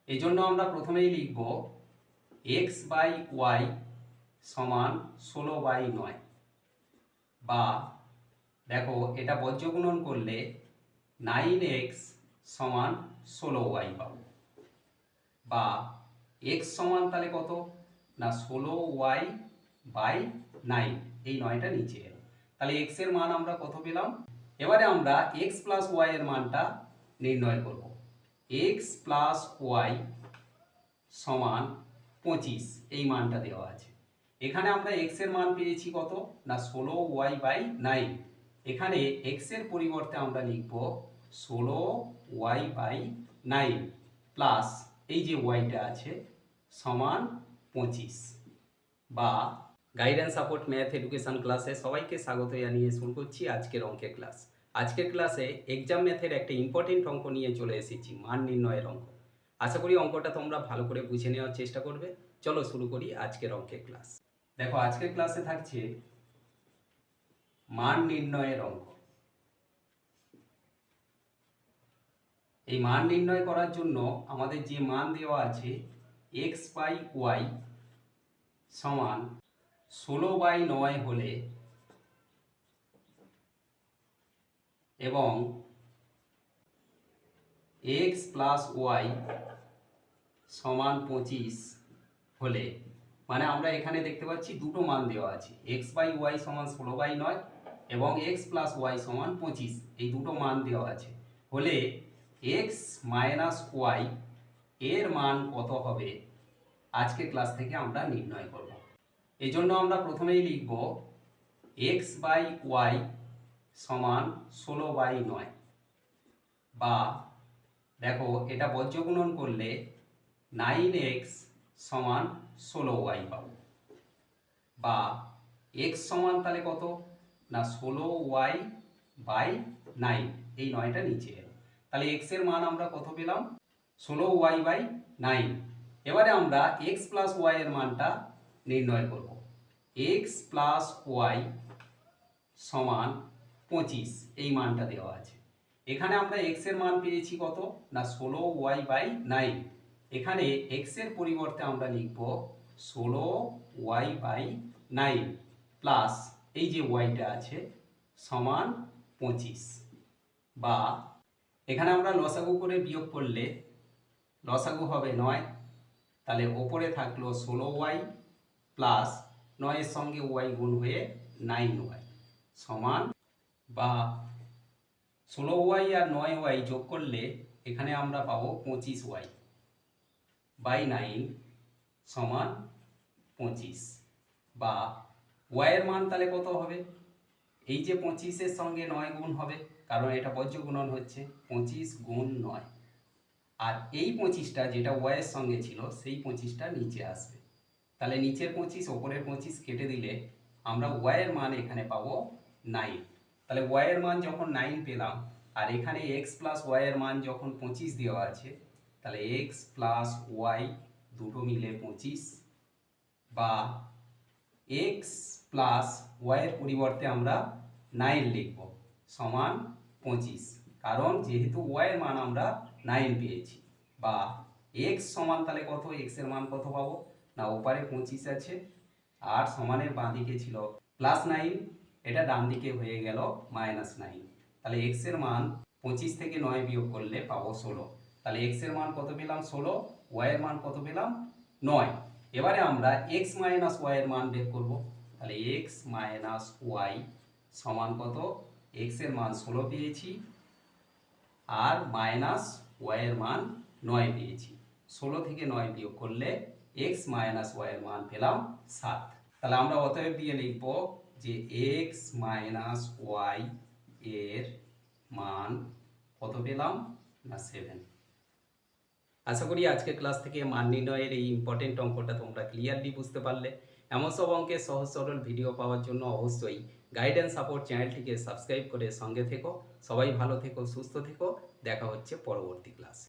এই জন্য আমরা প্রথমেই লিখব x/y সমান 16/9, বা দেখো এটা বজ্র গুণন করলে 9x সমান 16y পাবো, বা x সমান তাহলে কত না 16y/9, এই 9টা নিচে এলো। তাহলে x এর মান আমরা কত পেলাম? এবারে আমরা x প্লাস y এর মানটা নির্ণয় করব। x প্লাস y সমান 25, এই মানটা দেওয়া আছে। এখানে আমরা x এর মান পেয়েছি কত না 16y/9, এখানে x এর পরিবর্তে আমরা লিখব 16y/9 প্লাস এই যে yটা আছে সমান 25, বা গাইডেন্স সাপোর্ট ম্যাথ এডুকেশন ক্লাসে সবাইকে স্বাগত জানিয়ে শুরু করছি আজকের অঙ্কের ক্লাস। আজকের ক্লাসে এক্সাম ম্যাথের একটা ইম্পর্টেন্ট অঙ্ক নিয়ে চলে এসেছি, মান নির্ণয়ের অঙ্ক। আশা করি অঙ্কটা তোমরা ভালো করে বুঝে নেওয়ার চেষ্টা করবে। চলো শুরু করি আজকের অঙ্কের ক্লাস। দেখো আজকের ক্লাসে থাকছে মান নির্ণয়ের অঙ্ক। এই মান নির্ণয় করার জন্য আমাদের যে মান দেওয়া আছে x/y সমান 16/9 হলে এবং x প্লাস y সমান 25 হলে, মানে আমরা এখানে দেখতে পাচ্ছি দুটো মান দেওয়া আছে, x/y সমান 16/9 এবং x প্লাস y সমান 25, এই দুটো মান দেওয়া আছে হলে x মাইনাস y এর মান কত হবে আজকে ক্লাস থেকে আমরা নির্ণয় করব। এই জন্য আমরা প্রথমেই লিখব x/y সমান 16/9, বা দেখো এটা বজ্র গুণন করলে 9x সমান 16y পাবো, বা x সমান তাহলে কত না 16y/9, এই 9টা নিচে এলো। তাহলে x এর মান আমরা কত পেলাম 16y/9। এবারে আমরা x প্লাস y এর মানটা নির্ণয় করব। x প্লাস y সমান 25, এই মানটা দেওয়া আছে। এখানে আমরা x এর মান পেয়েছি কত না 16y/9, এখানে x এর পরিবর্তে আমরা লিখব 16y/9 প্লাস এই যে yটা আছে সমান 25, বা এখানে আমরা লসাগু করে বিয়োগ করলে লসাগু হবে 9, তাহলে ওপরে থাকলো 16y প্লাস 9 এর সঙ্গে y গুণ হয়ে 9y সমান, বা 16y আর 9y যোগ করলে এখানে আমরা পাবো 25y/9 সমান 25, বা y এর মান তাহলে কত হবে? এই যে 25-এর সঙ্গে 9 গুণ হবে, কারণ এটা বজ্র গুণন হচ্ছে, 25 গুণ 9, আর এই 25টা যেটা y এর সঙ্গে ছিল সেই 25টা নিচে আসবে। তাহলে নিচের 25 ওপরের 25 কেটে দিলে আমরা y এর মান এখানে পাবো 9। তাহলে y এর মান যখন 9 পেলাম, আর এখানে x প্লাস y এর মান যখন 25 দেওয়া আছে, তাহলে x প্লাস y দুটো মিলে 25, বা x প্লাস y এর পরিবর্তে আমরা 9 লিখব সমান 25, কারণ যেহেতু y এর মান আমরা 9 পেয়েছি, বা x সমান তাহলে কত, x এর মান কত পাবো না ওপারে 25 আছে আর সমানের বাঁ দিকে ছিল +9, এটা ডান দিকে হয়ে গেল -9। তাহলে x এর মান 25 থেকে 9 বিয়োগ করলে পাবো 16, তাহলে x এর মান কত পেলাম 16, y এর মান কত পেলাম 9। এবারে আমরা x মাইনাস y এর মান বের করব। তাহলে x মাইনাস y সমান কত, x এর মান 16 পেয়েছি আর মাইনাস y এর মান 9 পেয়েছি, 16 থেকে 9 বিয়োগ করলে x মাইনাস y এর মান পেলাম 7। তাহলে আমরা অতএব দিয়ে লিখব যে x মাইনাস y এর মান কত পেলাম না 7। আশা করি আজকের ক্লাস থেকে মান নির্ণয়ের এই ইম্পর্টেন্ট অঙ্কটা তোমরা ক্লিয়ারলি বুঝতে পারলে। এমন সব অঙ্কের সহজ সরল ভিডিও পাওয়ার জন্য অবশ্যই গাইডেন্স সাপোর্ট চ্যানেলটিকে সাবস্ক্রাইব করে সঙ্গে থেকো। সবাই ভালো থেকো, সুস্থ থেকো, দেখা হচ্ছে পরবর্তী ক্লাসে।